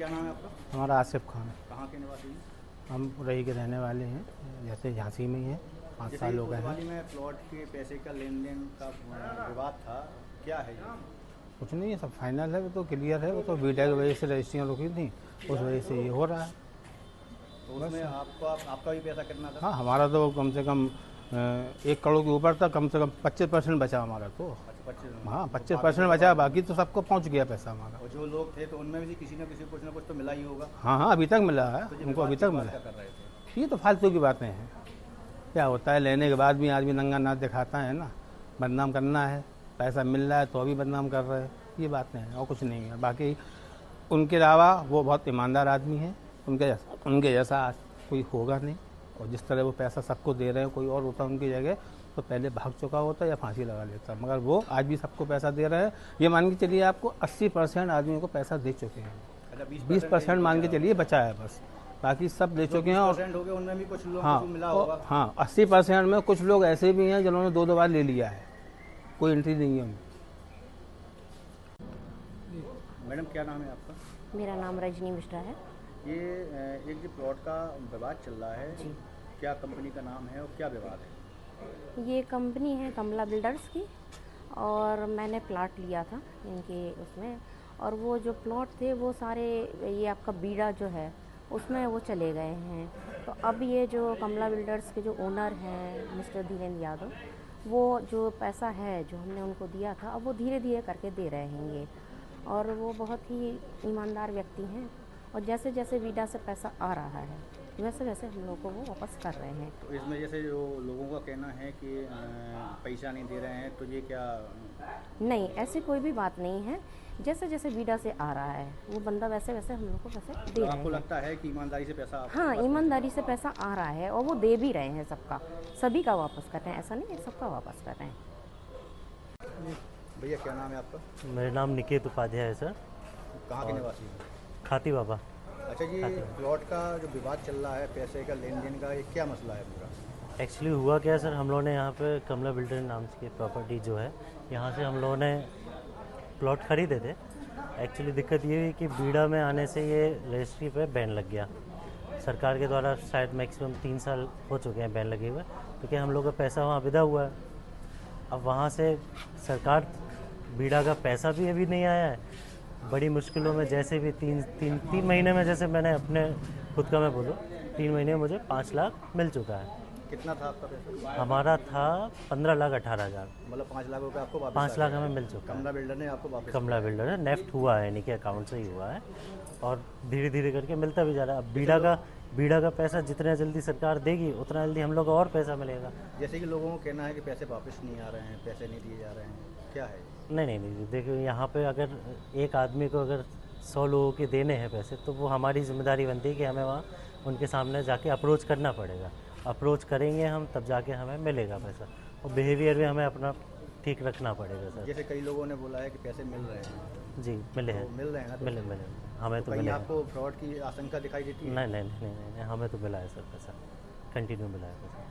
क्या नाम है आपका? हमारा आसिफ खान। कहाँ के निवासी हैं? हम रही के रहने वाले हैं, जैसे झांसी में ही हैं, 5 साल हो गए हैं। कोतवाली में प्लॉट के पैसे का लेन देन का विवाद था, क्या है ये? कुछ नहीं है, सब फाइनल है, वो तो क्लियर है, वो तो बीटा की वजह से रजिस्ट्रियाँ रुकी थी, उस वजह से ये हो रहा है। तो उसमें आपका भी पैसा कितना था? हाँ, हमारा तो कम से कम 1 करोड़ के ऊपर था, कम से कम 25% बचा हमारा तो। अच्छा, 25। हाँ, 25% बचा, बाकी तो सबको पहुँच गया पैसा हमारा। और जो लोग थे तो उनमें भी किसी न किसी कुछ ना कुछ तो मिला ही होगा। हाँ हाँ, अभी तक मिला है, तो ये उनको अभी तक मिला क्या है। कर रहे थे? ये तो फालतू की बातें हैं। क्या होता है, लेने के बाद भी आदमी नंगा नाच दिखाता है ना, बदनाम करना है, पैसा मिल रहा है तो अभी बदनाम कर रहे हैं, ये बातें हैं और कुछ नहीं है। बाकी उनके अलावा वो बहुत ईमानदार आदमी है, उनके जैसा आज कोई होगा नहीं। और जिस तरह वो पैसा सबको दे रहे हैं, कोई और होता उनकी जगह तो पहले भाग चुका होता या फांसी लगा लेता, मगर वो आज भी सबको पैसा दे रहे हैं। ये मान के चलिए आपको 80% आदमियों को पैसा दे चुके हैं, 20% मान के चलिए बचा है बस, बाकी सब दे चुके हैं। और हो गए, उनमें भी कुछ लोगों हाँ, को मिला होगा। हाँ, 80% में कुछ लोग ऐसे भी हैं जिन्होंने 2-2 बार ले लिया है, कोई एंट्री नहीं है उनकी। मैडम क्या नाम है आपका? मेरा नाम रजनी मिश्रा है। ये एक जो प्लॉट का विवाद चल रहा है, जी। क्या कंपनी का नाम है और क्या विवाद है? ये कंपनी है कमला बिल्डर्स की, और मैंने प्लॉट लिया था इनके उसमें, और वो जो प्लॉट थे वो सारे ये आपका बीड़ा जो है उसमें वो चले गए हैं। तो अब ये जो कमला बिल्डर्स के जो ओनर हैं मिस्टर धीरेन्द्र यादव, वो जो पैसा है जो हमने उनको दिया था अब वो धीरे धीरे करके दे रहे हैं ये, और वो बहुत ही ईमानदार व्यक्ति हैं, और जैसे जैसे वीडा से पैसा आ रहा है वैसे वैसे हम लोग को वो वापस कर रहे हैं। तो इसमें जैसे जो लोगों का कहना है कि पैसा नहीं दे रहे हैं, तो ये क्या? नहीं, ऐसी कोई भी बात नहीं है, जैसे जैसे वीडा से आ रहा है वो बंदा वैसे वैसे हम लोग को पैसे दे तो रहे आपको हैं। लगता है कि ईमानदारी से पैसा हाँ, ईमानदारी से पैसा आ रहा है और वो दे भी रहे हैं, सबका सभी का वापस कर रहे हैं, ऐसा नहीं है सबका वापस कर रहे हैं। भैया क्या नाम है आपका? मेरा नाम निकेत उपाध्याय है सर। कहाँ के निवासी हैं? खाती बाबा। अच्छा जी, प्लॉट का जो विवाद चल रहा है पैसे का लेन देन का, ये क्या मसला है पूरा? एक्चुअली हुआ क्या है सर, हम लोगों ने यहाँ पे कमला बिल्डर नाम की प्रॉपर्टी जो है, यहाँ से हम लोगों ने प्लॉट खरीदे थे। एक्चुअली दिक्कत ये हुई कि बीड़ा में आने से ये रजिस्ट्री पे बैन लग गया सरकार के द्वारा, शायद मैक्सिमम 3 साल हो चुके हैं बैन लगे हुए, क्योंकि हम लोग का पैसा वहाँ विदा हुआ है। अब वहाँ से सरकार बीड़ा का पैसा भी अभी नहीं आया है, बड़ी मुश्किलों में, जैसे भी तीन महीने में, जैसे मैंने अपने खुद का मैं बोलूँ 3 महीने में मुझे 5 लाख मिल चुका है। कितना था आपका पैसा? हमारा था 15,18,000। मतलब 5 लाख रुपए आपको वापस 5 लाख हमें मिल चुका है। कमला बिल्डर ने आपको वापस? कमला बिल्डर है, नेफ्ट हुआ है, यानी कि अकाउंट से ही हुआ है, और धीरे धीरे करके मिलता भी जा रहा है। अब बीड़ा का पैसा जितना जल्दी सरकार देगी उतना जल्दी हम लोग को और पैसा मिलेगा। जैसे कि लोगों को कहना है कि पैसे वापस नहीं आ रहे हैं, पैसे नहीं दिए जा रहे हैं, क्या है? नहीं, देखिए यहाँ पे अगर एक आदमी को अगर 100 लोगों के देने हैं पैसे, तो वो हमारी जिम्मेदारी बनती है कि हमें वहाँ उनके सामने जाके अप्रोच करना पड़ेगा। अप्रोच करेंगे हम तब जाके हमें मिलेगा पैसा, और बिहेवियर भी हमें अपना ठीक रखना पड़ेगा सर। जैसे कई लोगों ने बोला है कि पैसे मिल रहे हैं। जी, मिले हैं। तो मिल रहे हैं ना? मिले हमें तो कहीं मिले। आपको फ्रॉड की आशंका दिखाई देती है? नहीं, हमें तो मिला है सर पैसा, कंटिन्यू मिला है पैसा।